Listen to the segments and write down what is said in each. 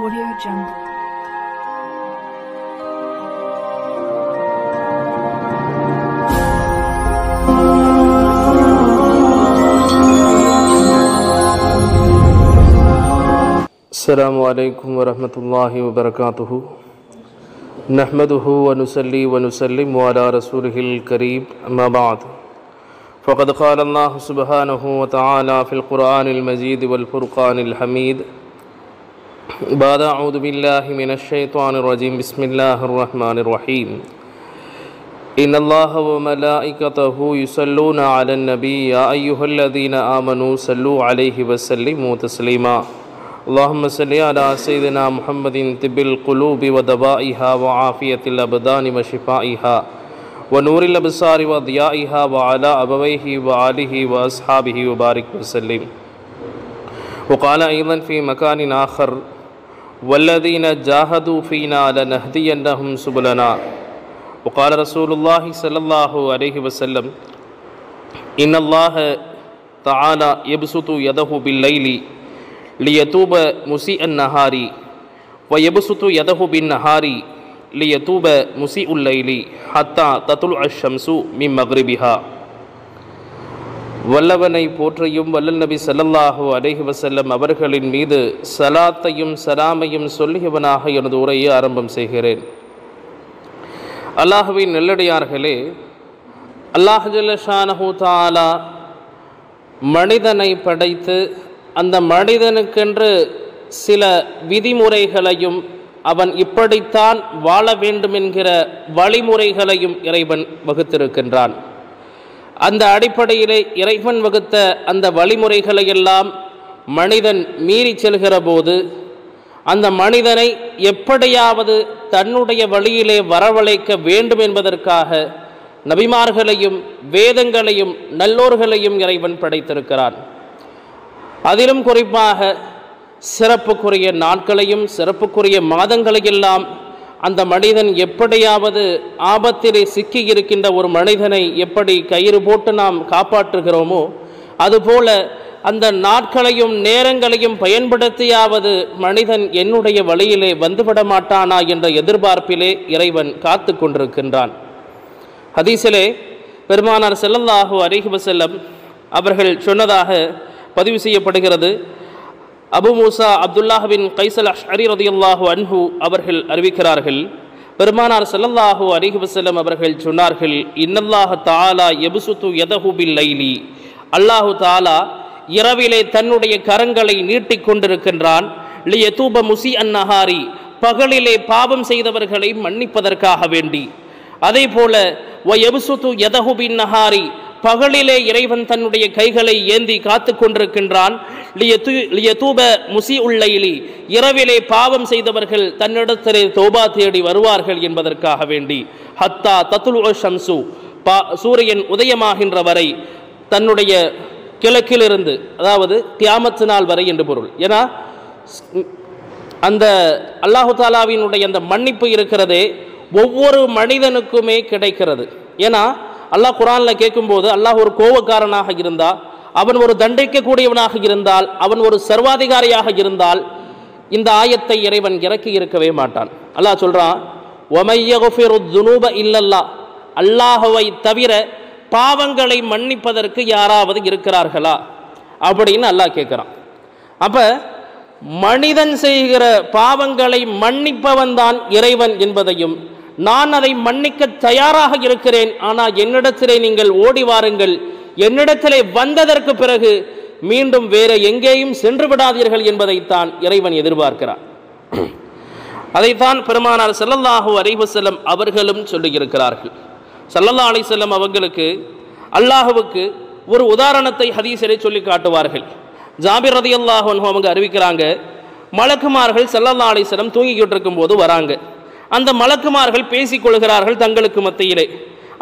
Audio Jungle. السلام عليكم ورحمة الله وبركاته. نحمده ونصلي ونسلم على رسوله الكريم أما بعد فقد قال الله سبحانه وتعالى في القرآن المجيد والفرقان الحميد بعد أعوذ بالله من الشيطان الرجيم بسم الله الرحمن الرحيم إن الله وملائكته يصلون على النبي يا أيها الذين آمنوا صلوا عليه وسلموا تسليما اللهم صل على سيدنا محمد طب القلوب ودوائها وعافية الأبدان وشفائها ونور الأبصار وضيائها وعلى أبويه وآله وأصحابه وبارك وسلم. وقال أيضا في مكان آخر والذين جاهدوا فينا لنهدينهم سبلنا. وقال رسول الله صلى الله عليه وسلم إن الله تعالى يبسط يده بالليل ليتوب مسيء النهار ويبسط يده بالنهار ليتوب مسيء الليل حتى تطلع الشمس من مغربها. வல்லவனை போற்றியும் வல்லல் நபி ஸல்லல்லாஹு அலைஹி வஸல்லம் அவர்களின் மீது சலாத்தையும் சலாமையும் சொல்லியவனாக எனது உரையை ஆரம்பம் செய்கிறேன். அல்லாஹ்வின் நல்லடியார்களே, அல்லாஹ் ஜல்ல ஷானஹு தஆலா மனிதனை படைத்து அந்த மனிதனுக்கென்று சில விதிமுறைகளையும் அவன் இப்படித்தான் வாழ வேண்டும் என்கிற வழிமுறைகளையும் இறைவன் வகுத்திருக்கின்றான். அந்த அடிப்படையிலே இறைவன் வகுத்த அந்த வழிமுறைகளையெல்லாம் மனிதன் மீறி செல்கிற போது அந்த மனிதனை எப்படியாவது தன்னுடைய வழியிலே வரவழைக்க வேண்டும் என்பதற்காக நபிமார்களையும் வேதங்களையும் நல்லோர்களையும் இறைவன் படைத்திருக்கிறான். அதிலும் குறிப்பாக சிறப்புக்குரிய நாட்களையும் சிறப்புக்குரிய மாதங்களையெல்லாம் அந்த மனிதன் எப்படியாவது ஆபத்திலே சிக்கி இருக்கின்ற ஒரு மனிதனை எப்படி கயிறு போட்டு நாம் காப்பாற்றுகிறோமோ அதுபோல அந்த நாட்களையும் நேரங்களையும் பயன்படுத்தியாவது மனிதன் என்னுடைய வழியிலே வந்துவிட மாட்டானா என்ற எதிர்பார்ப்பிலே இறைவன் காத்து கொண்டிருக்கின்றான். ஹதீஸிலே பெருமானார் ஸல்லல்லாஹு அலைஹி வஸல்லம் அவர்கள் சொன்னதாக பதிவு செய்யப்படுகிறது. அபு மூசா அப்துல்லாஹ் பின் கைஸ் அல்-அஷ்அரி ரலியல்லாஹு அன்ஹு அவர்கள் அறிவிக்கிறார்கள், பெருமானார் ஸல்லல்லாஹு அலைஹி வஸல்லம் அவர்கள் சொன்னார்கள், இன்னல்லாஹ தஆலா யப்சுது யதஹு பில் லைலி, அல்லாஹு தஆலா இரவிலே தன்னுடைய கரங்களை நீட்டிக் கொண்டிருக்கின்றான். லியதூப முஸீஅன் நஹாரி, பகலிலே பாவம் செய்தவர்களை மன்னிப்பதற்காக வேண்டி. அதே போல வயப்சுது யதஹு பின் நஹாரி, பகலிலே இறைவன் தன்னுடைய கைகளை ஏந்தி காத்து கொண்டிருக்கின்றான். லியதூப முஸீஉல் லைலி, இரவிலே பாவம் செய்தவர்கள் தன்னிடத்திலே தௌபா தேடி வருவார்கள் என்பதற்காக வேண்டி. ஹத்தா தத்லுஉ ஷம்சு, சூரியன் உதயமாகின்ற வரை தன்னுடைய கிழக்கிலிருந்து, அதாவது கியாமத் நாள் வரை என்று பொருள். ஏன்னா அந்த அல்லாஹு தாலாவினுடைய அந்த மன்னிப்பு இருக்கிறதே ஒவ்வொரு மனிதனுக்குமே கிடைக்கிறது. ஏன்னா அல்லாஹ் குர்ஆனில் கேட்கும்போது அல்லாஹ் ஒரு கோபக்காரனாக இருந்தால், அவன் ஒரு தண்டிக்கக்கூடியவனாக இருந்தால், அவன் ஒரு சர்வாதிகாரியாக இருந்தால் இந்த ஆயத்தை இறைவன் இறக்கி இருக்கவே மாட்டான். அல்லாஹ் சொல்றான், வமை யக்ஃபிரு ذுனூப இல்லல்லாஹ், அல்லாஹ்வை தவிர பாவங்களை மன்னிப்பதற்கு யாராவது இருக்கிறார்களா அப்படின்னு அல்லாஹ் கேட்குறான். அப்போ மனிதன் செய்கிற பாவங்களை மன்னிப்பவன் தான் இறைவன் என்பதையும், நான் அதை மன்னிக்க தயாராக இருக்கிறேன், ஆனால் என்னிடத்திலே நீங்கள் ஓடி வாருங்கள், என்னிடத்திலே வந்ததற்கு பிறகு மீண்டும் வேற எங்கேயும் சென்று விடாதீர்கள் என்பதைத்தான் இறைவன் எதிர்பார்க்கிறார். அதைத்தான் பெருமானார் ஸல்லல்லாஹு அலைஹி வஸல்லம் அவர்களும் சொல்லியிருக்கிறார்கள். ஸல்லல்லாஹு அலைஹி வஸல்லம் அவர்களுக்கு அல்லாஹ்வுக்கு ஒரு உதாரணத்தை ஹதீஸிலே சொல்லி காட்டுவார்கள். ஜாபிர் ரலியல்லாஹு அன்ஹு அவங்க அறிவிக்கிறாங்க, மலக்குமார்கள் ஸல்லல்லாஹு அலைஹி வஸல்லம் தூங்கிக்கிட்டு இருக்கும்போது வராங்க. அந்த மலக்குமார்கள் பேசிக்கொள்கிறார்கள் தங்களுக்கு மத்தியிலே.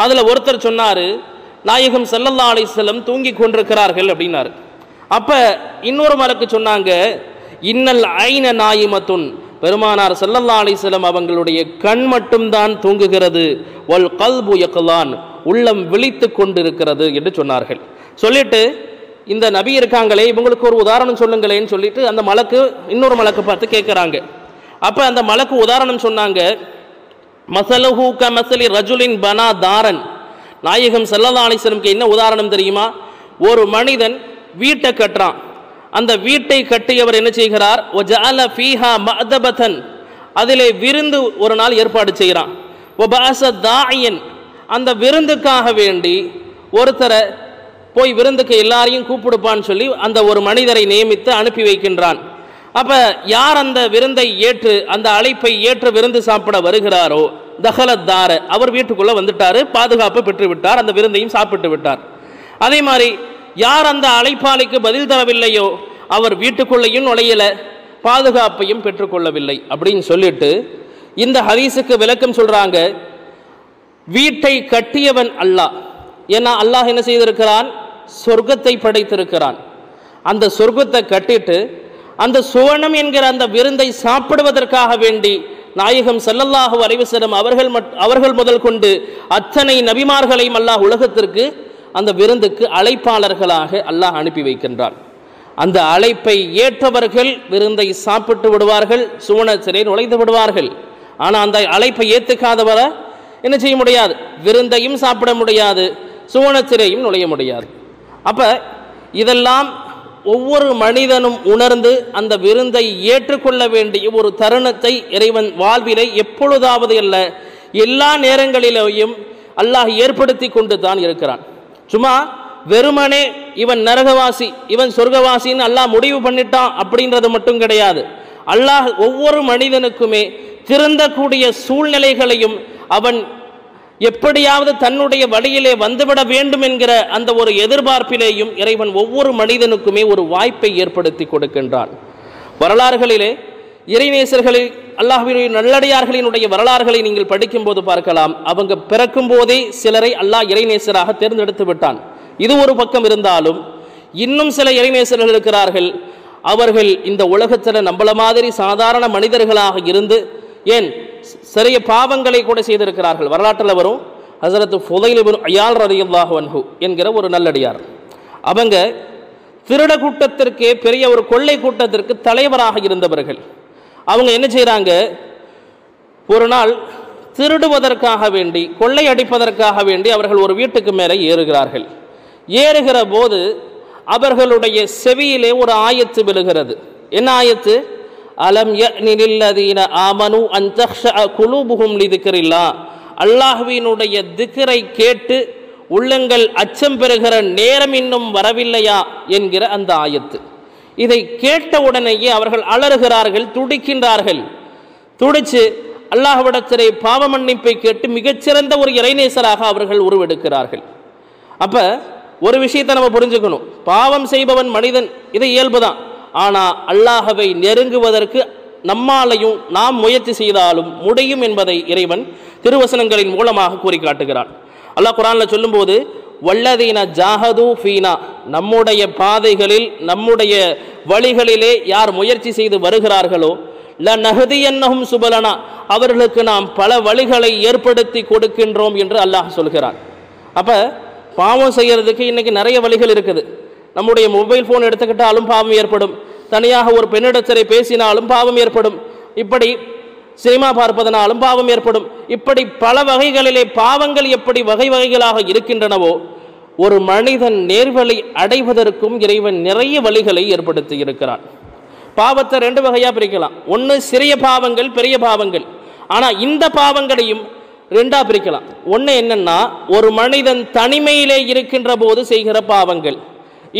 அதில் ஒருத்தர் சொன்னார், நாயகம் ஸல்லல்லாஹு அலைஹி வஸல்லம் தூங்கி கொண்டிருக்கிறார்கள் அப்படின்னாரு. அப்போ இன்னொரு மலக்கு சொன்னாங்க, இன்னல் ஐன நாயிமத்துன், பெருமானார் ஸல்லல்லாஹு அலைஹி வஸல்லம் அவங்களுடைய கண் மட்டும்தான் தூங்குகிறது, வல் கல்பு யக்லான், உள்ளம் விழித்து கொண்டிருக்கிறது என்று சொன்னார்கள். சொல்லிட்டு இந்த நபி இருக்காங்களே இவங்களுக்கு ஒரு உதாரணம் சொல்லுங்களேன்னு சொல்லிட்டு அந்த மலக்கு இன்னொரு மலக்கு பார்த்து கேட்குறாங்க. அப்போ அந்த மலக்கு உதாரணம் சொன்னாங்க, மசலுஹு கமசலி ரஜுலின் பனா தாரன். நாயகம் ஸல்லல்லாஹு அலைஹி வஸல்லம் என்ன உதாரணம் தெரியுமா? ஒரு மனிதன் வீட்டை கட்டுறான். அந்த வீட்டை கட்டியவர் என்ன செய்கிறார்? வஜஅல ஃபீஹா மஅதபதன், அதிலே விருந்து ஒரு நாள் ஏற்பாடு செய்கிறான். வபஅஸ தாஇயன், அந்த விருந்துக்காக வேண்டி ஒருத்தரை போய் விருந்துக்கு எல்லாரையும் கூப்பிடுப்பான்னு சொல்லி அந்த ஒரு மனிதரை நியமித்து அனுப்பி வைக்கின்றான். அப்போ யார் அந்த விருந்தை ஏற்று, அந்த அழைப்பை ஏற்று விருந்து சாப்பிட வருகிறாரோ, தஹலத்தார, அவர் வீட்டுக்குள்ளே வந்துட்டார், பாதுகாப்பு பெற்று விட்டார், அந்த விருந்தையும் சாப்பிட்டு விட்டார். அதே மாதிரி யார் அந்த அழைப்பாளைக்கு பதில் தரவில்லையோ, அவர் வீட்டுக்குள்ளேயும் நுழையலை, பாதுகாப்பையும் பெற்றுக்கொள்ளவில்லை அப்படின்னு சொல்லிட்டு இந்த ஹதீஸுக்கு விளக்கம் சொல்கிறாங்க. வீட்டை கட்டியவன் அல்லாஹ். ஏன்னா அல்லாஹ் என்ன செய்திருக்கிறான்? சொர்க்கத்தை படைத்திருக்கிறான். அந்த சொர்க்கத்தை கட்டிட்டு அந்த சுவனம் என்கிற அந்த விருந்தை சாப்பிடுவதற்காக வேண்டி நாயகம் ஸல்லல்லாஹு அலைஹி வஸல்லம் அவர்கள் முதல் கொண்டு அத்தனை நபிமார்களையும் அல்லாஹ் உலகத்திற்கு அந்த விருந்துக்கு அழைப்பாளர்களாக அல்லாஹ் அனுப்பி வைக்கின்றான். அந்த அழைப்பை ஏற்றவர்கள் விருந்தை சாப்பிட்டு விடுவார்கள், சுவனத்திலே நுழைந்து விடுவார்கள். ஆனால் அந்த அழைப்பை ஏற்றுக்காதவரை என்ன செய்ய முடியாது? விருந்தையும் சாப்பிட முடியாது, சுவனத்திலேயும் நுழைய முடியாது. அப்போ இதெல்லாம் ஒவ்வொரு மனிதனும் உணர்ந்து அந்த விருந்தை ஏற்றுக்கொள்ள வேண்டிய ஒரு தருணத்தை இறைவன் வாழ்விலை எப்பொழுதாவது அல்ல எல்லா நேரங்களிலேயும் அல்லாஹ் ஏற்படுத்தி கொண்டு தான் இருக்கிறான். சும்மா வெறுமனே இவன் நரகவாசி இவன் சொர்க்கவாசின்னு அல்லாஹ் முடிவு பண்ணிட்டான் அப்படின்றது மட்டும் கிடையாது. அல்லாஹ் ஒவ்வொரு மனிதனுக்குமே திருந்தக்கூடிய சூழ்நிலைகளையும் அவன் எப்படியாவது தன்னுடைய வழியிலே வந்துவிட வேண்டும் என்கிற அந்த ஒரு எதிர்பார்ப்பிலேயும் இறைவன் ஒவ்வொரு மனிதனுக்குமே ஒரு வாய்ப்பை ஏற்படுத்தி கொடுக்கின்றான். வரலாறுகளிலே இறைநேசர்களில் அல்லாஹ்வினுடைய நல்லடியார்களினுடைய வரலாறுகளை நீங்கள் படிக்கும்போது பார்க்கலாம். அவங்க பிறக்கும் போதே சிலரை அல்லாஹ் இறைநேசராக தேர்ந்தெடுத்து விட்டான். இது ஒரு பக்கம் இருந்தாலும் இன்னும் சில இறைநேசர்கள் இருக்கிறார்கள். அவர்கள் இந்த உலகத்தில் நம்மள மாதிரி சாதாரண மனிதர்களாக இருந்து ஏன் சிறிய பாவங்களை கூட செய்திருக்கிறார்கள். வரலாற்றில் வரும் ஹஸரத் ஃபுதைல் இப்னு அயால் ரலியல்லாஹு அன்ஹு என்கிற ஒரு நல்லடியார். அவங்க திருட கூட்டத்திற்கே பெரிய ஒரு கொள்ளை கூட்டத்திற்கு தலைவராக இருந்தவர்கள். அவங்க என்ன செய்கிறாங்க? ஒரு நாள் திருடுவதற்காக வேண்டி, கொள்ளை அடிப்பதற்காக வேண்டி அவர்கள் ஒரு வீட்டுக்கு மேலே ஏறுகிறார்கள். ஏறுகிற போது அவர்களுடைய செவியிலே ஒரு ஆயத்து விழுகிறது. என்ன ஆயத்து? அலம் யஅனில்லதீன ஆமனு அன் தக்ஷஅ குலூபுஹும் லிதிக்ரில்லாஹ், அல்லாஹ்வினுடைய திக்ரை கேட்டு உள்ளங்கள் அச்சம் பெறுகிற நேரம் இன்னும் வரவில்லையா என்கிற அந்த ஆயத்து. இதை கேட்ட உடனேயே அவர்கள் அலறுகிறார்கள், துடிக்கின்றார்கள். துடிச்சு அல்லாஹ்விடத்திலே பாவ மன்னிப்பை கேட்டு மிகச்சிறந்த ஒரு இறைநேசராக அவர்கள் உருவெடுக்கிறார்கள். அப்போ ஒரு விஷயத்தை நம்ம புரிஞ்சுக்கணும். பாவம் செய்பவன் மனிதன், இது இயல்புதான். ஆனால் அல்லாஹவை நெருங்குவதற்கு நம்மாலையும் நாம் முயற்சி செய்தாலும் முடியும் என்பதை இறைவன் திருவசனங்களின் மூலமாக கூறி காட்டுகிறான். அல்லாஹ் குர்ஆனில் சொல்லும்போது வல்லதீன ஜாஹது ஃபீனா, நம்முடைய பாதைகளில் நம்முடைய வழிகளிலே யார் முயற்சி செய்து வருகிறார்களோ லநஹ்தியன்னஹும் சுபலனா, அவர்களுக்கு நாம் பல வழிகளை ஏற்படுத்தி கொடுக்கின்றோம் என்று அல்லாஹ் சொல்கிறான். அப்போ பாவம் செய்கிறதுக்கு இன்றைக்கி நிறைய வழிகள் இருக்குது. நம்முடைய மொபைல் ஃபோன் எடுத்துக்கிட்டாலும் பாவம் ஏற்படும், தனியாக ஒரு பெண்ணிடத்திலே பேசினாலும் பாவம் ஏற்படும், இப்படி சினிமா பார்ப்பதனாலும் பாவம் ஏற்படும். இப்படி பல வகைகளிலே பாவங்கள் எப்படி வகை வகைகளாக இருக்கின்றனவோ ஒரு மனிதன் நேர்வழி அடைவதற்கும் இறைவன் நிறைய வழிகளை ஏற்படுத்தி இருக்கிறான். பாவத்தை ரெண்டு வகையாக பிரிக்கலாம். ஒன்று சிறிய பாவங்கள், பெரிய பாவங்கள். ஆனால் இந்த பாவங்களையும் ரெண்டாக பிரிக்கலாம். ஒன்று என்னன்னா, ஒரு மனிதன் தனிமையிலே இருக்கின்ற போது செய்கிற பாவங்கள்,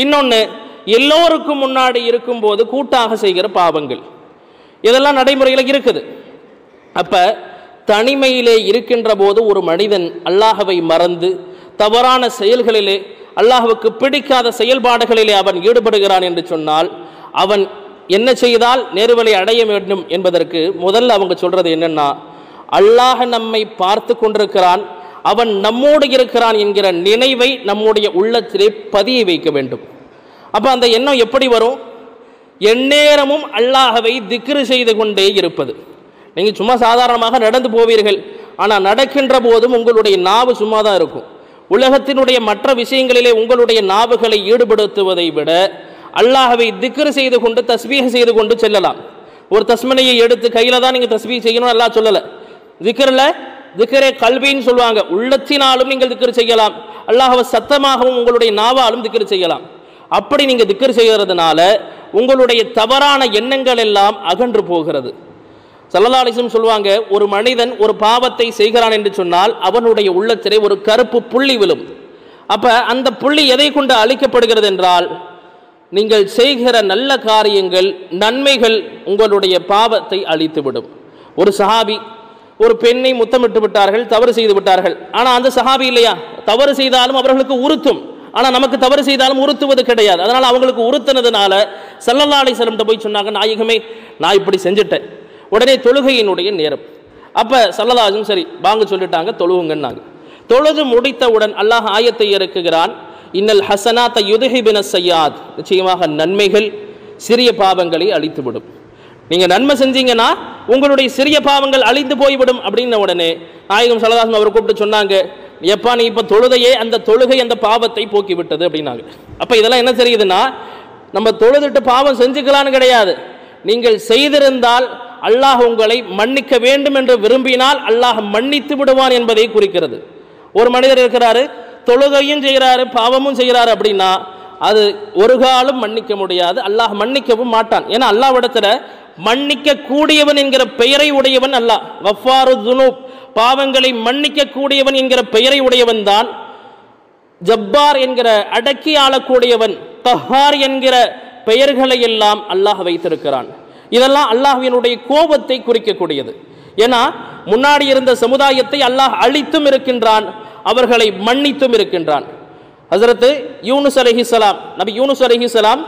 இன்னொன்று எல்லோருக்கும் முன்னாடி இருக்கும்போது கூட்டாக செய்கிற பாவங்கள். இதெல்லாம் நடைமுறையில் இருக்குது. அப்போ தனிமையிலே இருக்கின்ற போது ஒரு மனிதன் அல்லாஹவை மறந்து தவறான செயல்களிலே, அல்லாஹ்வுக்கு பிடிக்காத செயல்பாடுகளிலே அவன் ஈடுபடுகிறான் என்று சொன்னால் அவன் என்ன செய்தால் நேர்வழி அடைய வேண்டும் என்பதற்கு முதல்ல அவங்க சொல்றது என்னன்னா, அல்லாஹ் நம்மை பார்த்து கொண்டிருக்கிறான், அவன் நம்மோடு இருக்கிறான் என்கிற நினைவை நம்முடைய உள்ளத்திலே பதிய வைக்க வேண்டும். அப்போ அந்த எண்ணம் எப்படி வரும்? எந்நேரமும் அல்லாஹவை திக்ரு செய்து கொண்டே இருப்பது. நீங்கள் சும்மா சாதாரணமாக நடந்து போவீர்கள், ஆனால் நடக்கின்ற போதும் உங்களுடைய நாவு சும்மா தான் இருக்கும். உலகத்தினுடைய மற்ற விஷயங்களிலே உங்களுடைய நாவுகளை ஈடுபடுத்துவதை விட அல்லாஹவை திக்ரு செய்து கொண்டு தஸ்பீஹ் செய்து கொண்டு செல்லலாம். ஒரு தஸ்மனையை எடுத்து கையில் தான் நீங்கள் தஸ்பீஹ் செய்யணும் அல்லாஹ் சொல்லலை. திக்ரே கல்வின்னு சொல்லுவாங்க, உள்ளத்தினாலும் நீங்கள் திக்ர் செய்யலாம், அல்லாஹ்வை சத்தமாகவும் உங்களுடைய நாவாலும் திக்ர் செய்யலாம். அப்படி நீங்கள் திக்ர் செய்கிறதுனால உங்களுடைய தவறான எண்ணங்கள் எல்லாம் அகன்று போகிறது. ஸல்லல்லாஹு அலைஹி வஸல்லம் சொல்லுவாங்க, ஒரு மனிதன் ஒரு பாவத்தை செய்கிறான் என்று சொன்னால் அவனுடைய உள்ளத்திலே ஒரு கருப்பு புள்ளி விழும். அப்போ அந்த புள்ளி எதை கொண்டு அழிக்கப்படுகிறது என்றால், நீங்கள் செய்கிற நல்ல காரியங்கள், நன்மைகள் உங்களுடைய பாவத்தை அழித்துவிடும். ஒரு சஹாபி ஒரு பெண்ணை முத்தமிட்டு விட்டார்கள், தவறு செய்து விட்டார்கள். ஆனால் அந்த சஹாபி இல்லையா, தவறு செய்தாலும் அவர்களுக்கு உறுத்தும், ஆனால் நமக்கு தவறு செய்தாலும் உறுத்துவது கிடையாது. அதனால் அவங்களுக்கு உறுத்தினதுனால ஸல்லல்லாஹு அலைஹி வஸல்லம் போய் சொன்னாங்க, நாயகமே நான் இப்படி செஞ்சுட்டேன். உடனே தொழுகையினுடைய நேரம். அப்போ ஸல்லல்லாஹு அலைஹி வஸல்லம் சரி வாங்க சொல்லிட்டாங்க, தொழுவுங்கன்னாங்க. தொழுது முடித்தவுடன் அல்லாஹ் ஆயத்தை இறக்குகிறான், இன்னல் ஹசனாத யுதுஹிபின ஸய்யாத், நிச்சயமாக நன்மைகள் சிறிய பாவங்களை அழித்துவிடும். நீங்கள் நன்மை செஞ்சீங்கன்னா உங்களுடைய சிறிய பாவங்கள் அழிந்து போய்விடும். அப்படின்ன உடனே நாயகம் ஸல்லல்லாஹு அலைஹி வஸல்லம் அவர் கூப்பிட்டு சொன்னாங்க, எப்பா நீ இப்போ தொழுதையே அந்த தொழுகை அந்த பாவத்தை போக்கி விட்டது அப்படின்னாங்க. அப்போ இதெல்லாம் என்ன தெரியுதுன்னா, நம்ம தொழுதுட்டு பாவம் செஞ்சுக்கலான்னு கிடையாது, நீங்கள் செய்திருந்தால் அல்லாஹ் உங்களை மன்னிக்க வேண்டும் என்று விரும்பினால் அல்லாஹ் மன்னித்து விடுவான் என்பதை குறிக்கிறது. ஒரு மனிதர் இருக்கிறாரு, தொழுகையும் செய்கிறாரு பாவமும் செய்கிறாரு அப்படின்னா அது ஒரு காலம் மன்னிக்க முடியாது, அல்லாஹ் மன்னிக்கவும் மாட்டான். ஏன்னா அல்லாஹ்விடத்துல மன்னிக்க கூடியவன் என்கிற பெயரை உடையவன் அல்லாஹ். கஃபாரு துனூப், பாவங்களை மன்னிக்க கூடியவன் என்கிற பெயரை உடையவன் தான். ஜப்பார் என்கிற அடக்கி ஆளக்கூடியவன், தஹார் என்கிற பெயர்களை எல்லாம் அல்லாஹ் வைத்திருக்கிறான். இதெல்லாம் அல்லாஹ்வினுடைய கோபத்தை குறிக்கக்கூடியது. ஏன்னா முன்னாடி இருந்த சமுதாயத்தை அல்லாஹ் அழித்தும் இருக்கின்றான், அவர்களை மன்னித்தும் இருக்கின்றான். ஹஸரத் யூனுஸ் அலைஹிஸ்ஸலாம், நபி யூனுஸ் அலைஹிஸ்ஸலாம்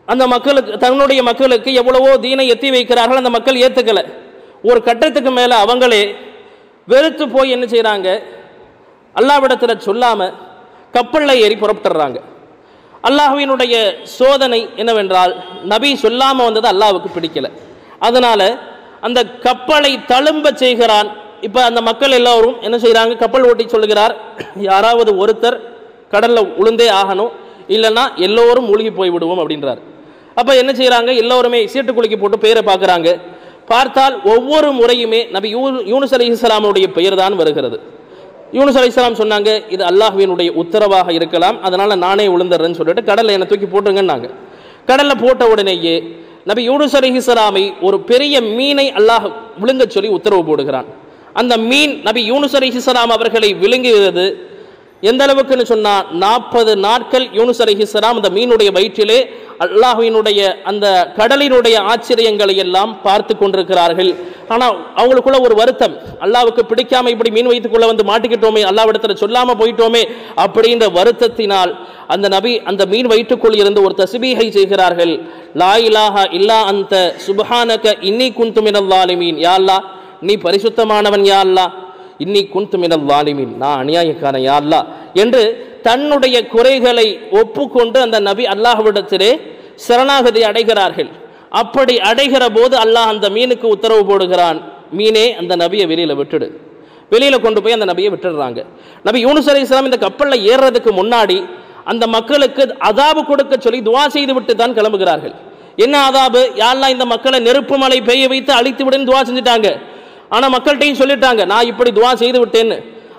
அந்த மக்களுக்கு, தன்னுடைய மக்களுக்கு எவ்வளவோ தீனை எத்தி வைக்கிறார்கள், அந்த மக்கள் ஏற்றுக்கலை. ஒரு கட்டத்துக்கு மேலே அவங்களே வெறுத்து போய் என்ன செய்கிறாங்க, அல்லாஹ்விடத்தில் சொல்லாமல் கப்பலில் ஏறி புறப்பட்டுறாங்க. அல்லாஹ்வினுடைய சோதனை என்னவென்றால், நபி சொல்லாமல் வந்தது அல்லாஹ்வுக்கு பிடிக்கலை. அதனால் அந்த கப்பலை தழும்ப செய்கிறான். இப்போ அந்த மக்கள் எல்லோரும் என்ன செய்கிறாங்க, கப்பல் ஓட்டி சொல்லுகிறார், யாராவது ஒருத்தர் கடலில் உளுந்தே ஆகணும், இல்லைன்னா எல்லோரும் மூழ்கி போய் விடுவோம் அப்படின்றார். அப்போ என்ன செய்கிறாங்க, எல்லோருமே சீட்டு குலுக்கி போட்டு பெயரை பார்க்குறாங்க. பார்த்தால் ஒவ்வொரு முறையுமே நபி யூனுஸ் அலைஹிஸ்ஸலாமுடைய பெயர் தான் வருகிறது. யூனுஸ் அலைஹிஸ்ஸலாம் சொன்னாங்க, இது அல்லாஹ்வினுடைய உத்தரவாக இருக்கலாம், அதனால் நானே விழுந்துடுறேன்னு சொல்லிட்டு கடலில் என்னை தூக்கி போட்டுருங்கன்னாங்க. கடலில் போட்ட உடனேயே நபி யூனுஸ் அலைஹிஸ்ஸலாமை ஒரு பெரிய மீனை அல்லாஹ் விழுங்க சொல்லி உத்தரவு போடுகிறான். அந்த மீன் நபி யூனுஸ் அலைஹிஸ்ஸலாம் அவர்களை விழுங்குகிறது. எந்த அளவுக்குன்னு சொன்னால் 40 நாட்கள் யூனுஸ் அலைஹிஸ்ஸலாம் அந்த மீனுடைய வயிற்றிலே அல்லாஹ்வினுடைய அந்த கடலினுடைய ஆச்சரியங்களை எல்லாம் பார்த்து கொண்டிருக்கிறார்கள். ஆனால் அவங்களுக்குள்ள ஒரு வருத்தம், அல்லாஹ்வுக்கு பிடிக்காம இப்படி மீன் வயிற்றுக்குள்ள வந்து மாட்டிக்கிட்டோமே, அல்லாஹ்விடத்தில் சொல்லாமல் போயிட்டோமே அப்படின்ற வருத்தத்தினால் அந்த நபி அந்த மீன் வயிற்றுக்குள் இருந்து ஒரு தஸ்பீஹை செய்கிறார்கள். லா இலாஹா இல்லா அன்த சுப்ஹானக இன்னி குன்து மினல் ஸாலிமீன், யா அல்லாஹ் நீ பரிசுத்தமானவன், யா அல்லாஹ் இன்னி குன்து மினல் ஸாலிமீன், நான் அநியாயக்காரன் யா அல்லாஹ் என்று தன்னுடைய குறைகளை ஒப்புக்கொண்டு அந்த நபி அல்லாஹ்விடத்திலே சரணாகதி அடைகிறார்கள். அப்படி அடைகிற போது அல்லாஹ் அந்த மீனுக்கு உத்தரவு போடுகிறான், மீனே அந்த நபியை வெளியில் விட்டுடு. வெளியில் கொண்டு போய் அந்த நபியை விட்டுடுறாங்க. நபி யூனுஸ் அலைஹிஸ்ஸலாம் இந்த கப்பலில் ஏறுறதுக்கு முன்னாடி அந்த மக்களுக்கு அதாபு கொடுக்க சொல்லி துவா செய்து விட்டு தான் கிளம்புகிறார்கள். என்ன அதாபு, யா அல்லாஹ் இந்த மக்களை நெருப்பு மழை பெய்ய வைத்து அழித்து விடுன்னு துவா செஞ்சுட்டாங்க. ஆனால் மக்கள்கிட்டையும் சொல்லிட்டாங்க, நான் இப்படி துவா செய்து விட்டேன்னு.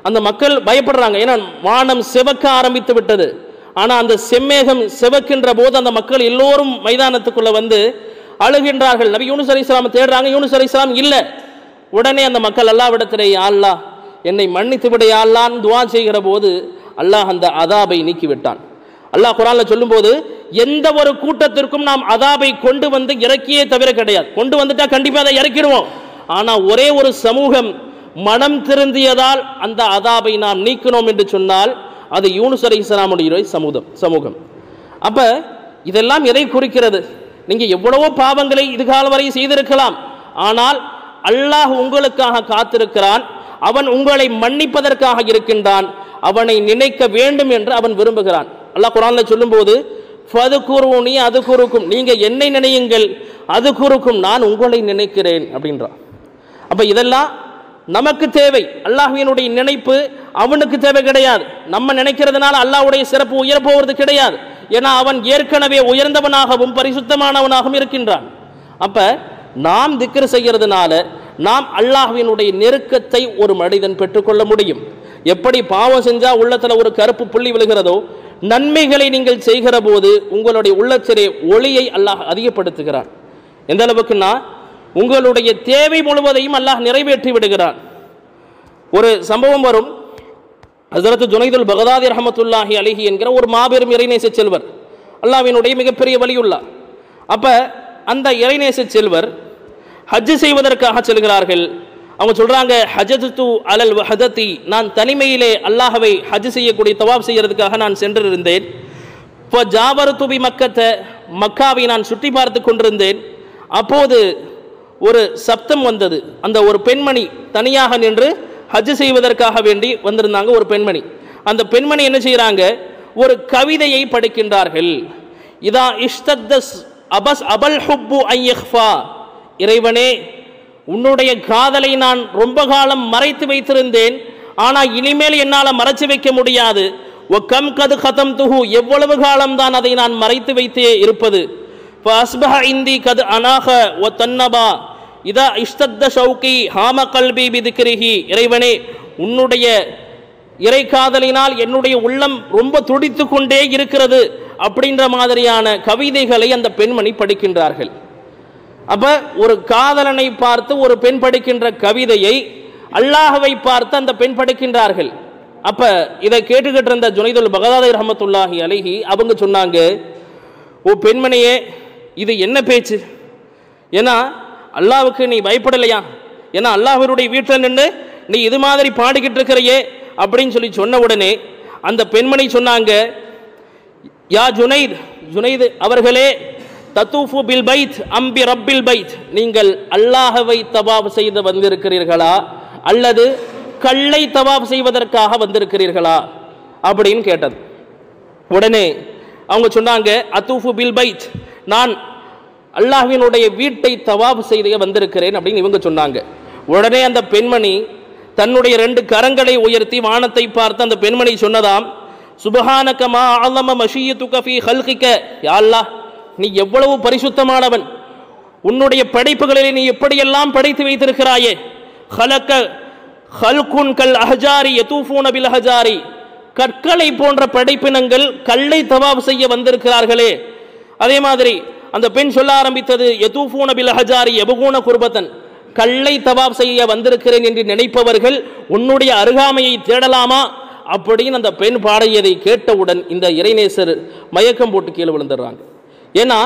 அந்த மக்கள் பயப்படுறாங்க, ஏன்னா வானம் செவக்க ஆரம்பித்து விட்டது. ஆனால் அந்த செம்மேகம் செவக்கின்ற போது அந்த மக்கள் எல்லோரும் மைதானத்துக்குள்ளே வந்து அழுகின்றார்கள். நபி யூனுஸ் அலைஹிஸ்ஸலாம் தேடுறாங்க, யூனுஸ் அலைஹிஸ்ஸலாம் இல்லை. உடனே அந்த மக்கள் அல்லாஹ்விடத்திலே யா அல்லாஹ் என்னை மன்னித்து விட யா அல்லாஹ்னு துவா செய்கிற போது அல்லாஹ் அந்த அதாபை நீக்கிவிட்டான். அல்லாஹ் குர்ஆன்ல சொல்லும்போது, எந்த ஒரு கூட்டத்திற்கும் நாம் அதாபை கொண்டு வந்து இறக்கியே தவிர கிடையாது. கொண்டு வந்துட்டா கண்டிப்பாக அதை இறக்கிடுவோம். ஆனால் ஒரே ஒரு சமூகம் மனம் திருந்தியதால் அந்த அதாபை நாம் நீக்கினோம் என்று சொன்னால் அது யூனுஸ் அலைஹிஸ்ஸலாமுடைய சமூகம். அப்போ இதெல்லாம் எதை குறிக்கிறது? நீங்கள் எவ்வளவோ பாவங்களை இதுகால வரை செய்திருக்கலாம், ஆனால் அல்லாஹ் உங்களுக்காக காத்திருக்கிறான், அவன் உங்களை மன்னிப்பதற்காக இருக்கின்றான், அவனை நினைக்க வேண்டும் என்று அவன் விரும்புகிறான். அல்லாஹ் குர்ஆன்ல சொல்லும்போது, ஃபதுகுரூனி அதுகுருக்கும், நீங்கள் என்னை நினையுங்கள், அதுகுருக்கும் நான் உங்களை நினைக்கிறேன் அப்படின்றான். அப்போ இதெல்லாம் நமக்கு தேவை. அல்லாஹ்வினுடைய நினைப்பு அவனுக்கு தேவை கிடையாது. நம்ம நினைக்கிறதுனால அல்லாஹ்வுடைய சிறப்பு உயரப்போவது கிடையாது. ஏன்னா அவன் ஏற்கனவே உயர்ந்தவனாகவும் பரிசுத்தமானவனாகவும் இருக்கின்றான். அப்போ நாம் திக்ர் செய்கிறதுனால நாம் அல்லாஹ்வினுடைய நெருக்கத்தை ஒரு மனிதன் பெற்றுக்கொள்ள முடியும். எப்படி பாவம் செஞ்சால் உள்ளத்தில் ஒரு கருப்பு புள்ளி விழுகிறதோ, நன்மைகளை நீங்கள் செய்கிற போது உங்களுடைய உள்ளத்திலே ஒளியை அல்லாஹ் அதிகப்படுத்துகிறான். எந்த அளவுக்குன்னா உங்களுடைய தேவை முழுவதையும் அல்லாஹ் நிறைவேற்றி விடுகிறான். ஒரு சம்பவம் வரும். ஹஸரத் ஜுனைதுல் பகதாதி ரஹ்மத்துல்லாஹி அலைஹி என்கிற ஒரு மாபெரும் இறைநேச செல்வர், அல்லாஹ்வினுடைய மிகப்பெரிய வலியுல்லாஹ். அப்போ அந்த இறைநேச செல்வர் ஹஜ் செய்வதற்காக செல்கிறார்கள். அவங்க சொல்கிறாங்க, ஹஜ்து அலல் வஹததி, நான் தனிமையிலே அல்லாஹ்வை ஹஜ் செய்யக்கூடிய தவாப் செய்யறதுக்காக நான் சென்றிருந்தேன். இப்போ ஜாவருத்து பி மக்கத்தை, மக்காவை நான் சுற்றி பார்த்து கொண்டிருந்தேன். அப்போது ஒரு சப்தம் வந்தது. அந்த ஒரு பெண்மணி தனியாக நின்று ஹஜ் செய்வதற்காக வேண்டி வந்திருந்தாங்க. ஒரு பெண்மணி, அந்த பெண்மணி என்ன செய்கிறாங்க, ஒரு கவிதையை படிக்கின்றார்கள். இதா இஷ்தத்தஸ் அபஸ் அபல் ஹுப்பு ஐயஃபா, இறைவனே உன்னுடைய காதலை நான் ரொம்ப காலம் மறைத்து வைத்திருந்தேன், ஆனால் இனிமேல் என்னால் மறைச்சு வைக்க முடியாது. ஒ கம் கது கதம் துஹு, எவ்வளவு காலம்தான் அதை நான் மறைத்து வைத்தே இருப்பது. அஸ்பஹ இந்தி கது அனாக ஒ தன்னபா இதா இஷ்தத்த ஷௌகி ஹாம கல்பி பிதிக்ரிஹி, இறைவனே உன்னுடைய இறை காதலினால் என்னுடைய உள்ளம் ரொம்ப துடித்து கொண்டே இருக்கிறது அப்படின்ற மாதிரியான கவிதைகளை அந்த பெண்மணி படிக்கின்றார்கள். அப்ப ஒரு காதலனை பார்த்து ஒரு பெண் படிக்கின்ற கவிதையை அல்லாஹ்வை பார்த்து அந்த பெண் படிக்கின்றார்கள். அப்ப இதை கேட்டுக்கிட்டு இருந்த ஜுனைதுல் பகதாதி ரஹ்மத்துல்லாஹி அலைஹி அவங்க சொன்னாங்க, ஓ பெண்மணியே, இது என்ன பேச்சு? ஏன்னா அல்லாஹ்வுக்கு நீ பயப்படலையா? ஏன்னா அல்லாஹ்வுடைய வீட்டில் நின்று நீ இது மாதிரி பாடிக்கிட்டு இருக்கிறையே அப்படின்னு சொல்லி சொன்ன உடனே அந்த பெண்மணி சொன்னாங்க, யா ஜுனைத், ஜுனைத் அவர்களே, தத்தூஃபு பில் பைத் அம்பி ரப்பில் பைத், நீங்கள் அல்லாஹ்வை தவாப் செய்து வந்திருக்கிறீர்களா அல்லது கல்லை தவாப் செய்வதற்காக வந்திருக்கிறீர்களா அப்படின்னு கேட்டது. உடனே அவங்க சொன்னாங்க, அத்தூஃபு பில் பைத், நான் அல்லாஹ்வினுடைய வீட்டை தவாப் செய்து வந்திருக்கிறேன் அப்படின்னு இவங்க சொன்னாங்க. உடனே அந்த பெண்மணி தன்னுடைய 2 கரங்களை உயர்த்தி வானத்தை பார்த்து அந்த பெண்மணி சொன்னதாம், சுப்ஹானக மா அலம மஷியத்துக ஃபீ ஹல்கிக, யா அல்லாஹ் நீ எவ்வளவு பரிசுத்தமானவன், உன்னுடைய படைப்புகளிலே நீ எப்படியெல்லாம் படைத்து வைத்திருக்கிறாயே. ஹலக ஹல்குன் கல் அஹஜாரி யதூஃபூன பில் அஹஜாரி, கற்களை போன்ற படைப்பினங்கள் கல்லை தவாப் செய்ய வந்திருக்கிறார்களே. அதே மாதிரி அந்த பெண் சொல்ல ஆரம்பித்தது, யதூஃபூன பில் அஹஜாரி யபூன குர்பத்தன், கல்லை தவாப் செய்ய வந்திருக்கிறேன் என்று நினைப்பவர்கள் உன்னுடைய அருகாமையை தேடலாமா அப்படின்னு அந்த பெண் பாடியதை கேட்டவுடன் இந்த இறைநேசர் மயக்கம் போட்டு கீழே விழுந்துடுறாங்க. ஏன்னா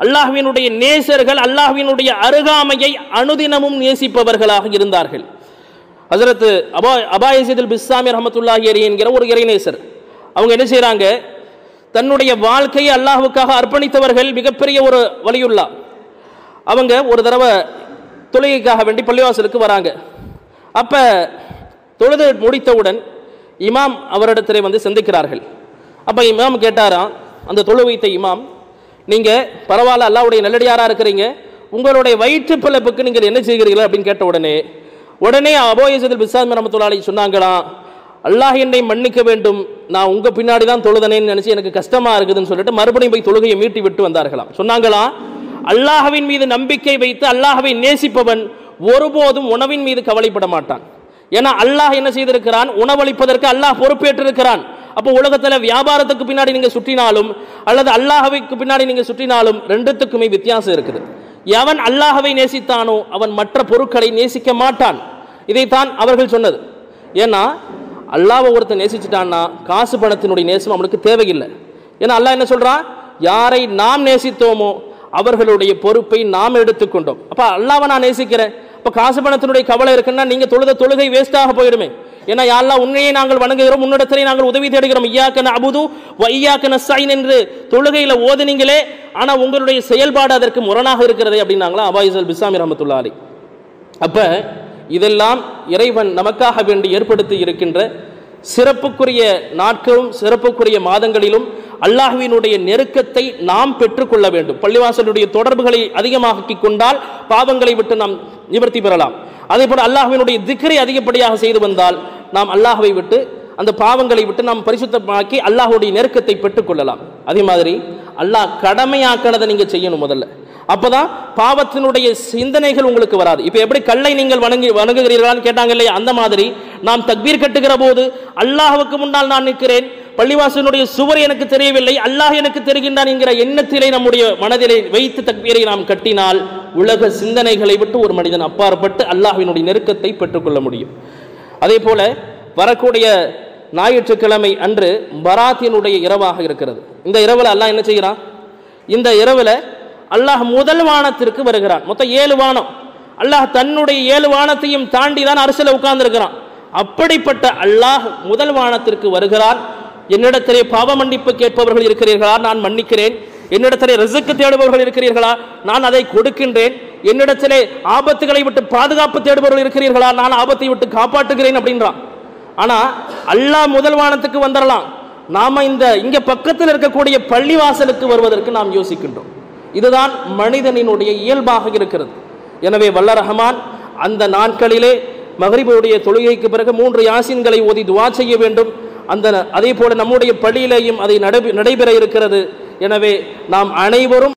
அல்லாஹ்வினுடைய நேசர்கள் அல்லாஹ்வினுடைய அருகாமையை அனுதினமும் நேசிப்பவர்களாக இருந்தார்கள். ஹஸரத் அபா யஸீத் அல் பிஸ்ஸாமி ரஹ்மத்துல்லாஹி அலைஹி என்கிற ஒரு இறைநேசர், அவங்க என்ன செய்கிறாங்க, தன்னுடைய வாழ்க்கையை அல்லாஹ்வுக்காக அர்ப்பணித்தவர்கள், மிகப்பெரிய ஒரு வலியுல்லா. அவங்க ஒரு தடவை தொழுகைக்காக வேண்டி பள்ளிவாசலுக்கு வராங்க. அப்போ தொழுது முடித்தவுடன் இமாம் அவரிடத்திலே வந்து சந்திக்கிறார்கள். அப்போ இமாம் கேட்டாராம், அந்த தொழு வைத்த இமாம், நீங்கள் பரவாயில்ல அல்லாஹ்வுடைய நல்லடியாராக இருக்கிறீங்க, உங்களுடைய வயிற்று பிழைப்புக்கு நீங்கள் என்ன செய்கிறீர்கள் அப்படின்னு கேட்ட உடனே அபூ யஸீத் அல் பிஸ்ஸாமி ரஹ்மத்துல்லாஹி அலைஹி சொன்னாங்களாம், அல்லாஹ் என்னை மன்னிக்க வேண்டும், நான் உங்கள் பின்னாடி தான் தொழுதனேன்னு நினச்சி எனக்கு கஷ்டமாக இருக்குதுன்னு சொல்லிட்டு மறுபடியும் போய் தொழுகையை மீட்டி விட்டு வந்தார்களாம். சொன்னாங்களாம், அல்லாஹ்வின் மீது நம்பிக்கை வைத்து அல்லாஹ்வை நேசிப்பவன் ஒருபோதும் உணவின் மீது கவலைப்பட மாட்டான். ஏன்னா அல்லாஹ் என்ன செய்திருக்கிறான், உணவளிப்பதற்கு அல்லாஹ் பொறுப்பேற்றிருக்கிறான். அப்போ உலகத்தில் வியாபாரத்துக்கு பின்னாடி நீங்கள் சுற்றினாலும் அல்லது அல்லாஹ்வுக்கு பின்னாடி நீங்கள் சுற்றினாலும் ரெண்டுத்துக்குமே வித்தியாசம் இருக்குது. எவன் அல்லாஹ்வை நேசித்தானோ அவன் மற்ற பொருட்களை நேசிக்க மாட்டான். இதைத்தான் அவர்கள் சொன்னது. ஏன்னா அல்லாஹ்வை ஒருத்தர் நேசிச்சிட்டான்னா காசு பணத்தினுடைய நேசம் அவனுக்கு தேவையில்லை. ஏன்னா அல்லாஹ் என்ன சொல்கிறான், யாரை நாம் நேசித்தோமோ அவர்களுடைய பொறுப்பை நாம் எடுத்துக்கொண்டோம். அப்போ அல்லாஹ்வை நான் நேசிக்கிறேன், இப்போ காசு பணத்தினுடைய கவலை இருக்குன்னா நீங்கள் தொழுகை வேஸ்ட்டாக போயிடுமே. ஏன்னா யா அல்லாஹ் உன்னையே நாங்கள் வணங்குகிறோம், உன்னிடத்திலே நாங்கள் உதவி தேடுகிறோம், இய்யாக நஅபுது வ இய்யாக நஸ்தஈன் என்று தொழுகையில் ஓதுனீங்களே, ஆனால் உங்களுடைய செயல்பாடு அதற்கு முரணாக இருக்கிறதே அப்படின்னாங்களா அபூ யஸீத் அல் பிஸ்ஸாமி ரஹ்மத்துல்லாஹி அலைஹி. அப்போ இதெல்லாம் இறைவன் நமக்காக வேண்டி ஏற்படுத்தி இருக்கின்ற சிறப்புக்குரிய நாட்களும் சிறப்புக்குரிய மாதங்களிலும் அல்லாஹ்வினுடைய நெருக்கத்தை நாம் பெற்றுக்கொள்ள வேண்டும். பள்ளிவாசலுடைய தொடர்புகளை அதிகமாக்கி கொண்டால் பாவங்களை விட்டு நாம் நிவர்த்தி பெறலாம். அதே போல அல்லாஹ்வினுடைய திக்ரை அதிகப்படியாக செய்து வந்தால் நாம் அல்லாஹ்வை விட்டு அந்த பாவங்களை விட்டு நாம் பரிசுத்தமாக்கி அல்லாஹ்வுடைய நெருக்கத்தை பெற்றுக்கொள்ளலாம். அதே மாதிரி அல்லாஹ் கடமையாக்கினதை நீங்கள் செய்யணும். முதல்ல அப்பதான் பாவத்தினுடைய சிந்தனைகள் உங்களுக்கு வராது. இப்போ எப்படி கல்லை நீங்கள் வணங்குகிறீர்களான்னு கேட்டாங்க இல்லையா, அந்த மாதிரி நாம் தக்பீர் கட்டுகிற போது அல்லாஹ்வுக்கு முன்னால் நான் நிற்கிறேன், பள்ளிவாசலுடைய சுவர் எனக்கு தெரியவில்லை, அல்லாஹ் எனக்கு தெரிகின்றான் என்கிற எண்ணத்திலே நம்முடைய மனதிலே வைத்து தக்பீரை நாம் கட்டினால் உலக சிந்தனைகளை விட்டு ஒரு மனிதன் அப்பாற்பட்டு அல்லாஹ்வினுடைய நெருக்கத்தை பெற்றுக்கொள்ள முடியும். அதே போல வரக்கூடிய ஞாயிற்றுக்கிழமை அன்று பராத்தினுடைய இரவாக இருக்கிறது. இந்த இரவில் அல்லாஹ் என்ன செய்கிறான்? இந்த இரவில் அல்லாஹ் முதல் வானத்திற்கு வருகிறான். மொத்தம் 7 வானம். அல்லாஹ் தன்னுடைய 7 வானத்தையும் தாண்டி தான் அரசியல உட்கார்ந்திருக்கிறான். அப்படிப்பட்ட அல்லாஹ் முதல் வானத்திற்கு வருகிறான். என்னிடத்திலே பாவ மன்னிப்பு கேட்பவர்கள் இருக்கிறீர்களா? நான் மன்னிக்கிறேன். என்னிடத்திலே ரிஸ்க் தேடுபவர்கள் இருக்கிறீர்களா? நான் அதை கொடுக்கின்றேன். என்னிடத்திலே ஆபத்துகளை விட்டு பாதுகாப்பு தேடுபவர்கள் இருக்கிறீர்களா? நான் ஆபத்தை விட்டு காப்பாற்றுகிறேன் அப்படின்றான். ஆனா அல்லாஹ் முதல் வானத்துக்கு வந்துடலாம், நாம இங்க பக்கத்தில் இருக்கக்கூடிய பள்ளிவாசலுக்கு வருவதற்கு நாம் யோசிக்கின்றோம். இதுதான் மனிதனினுடைய இயல்பாக இருக்கிறது. எனவே வல்ல ரஹ்மான் அந்த நாட்களிலே மக்ரிபுடைய தொழுகைக்கு பிறகு 3 யாசீன்களை ஓதி துஆ செய்ய வேண்டும். அதே போல நம்முடைய பள்ளியிலேயும் அதை நடைபெற இருக்கிறது. எனவே நாம் அனைவரும்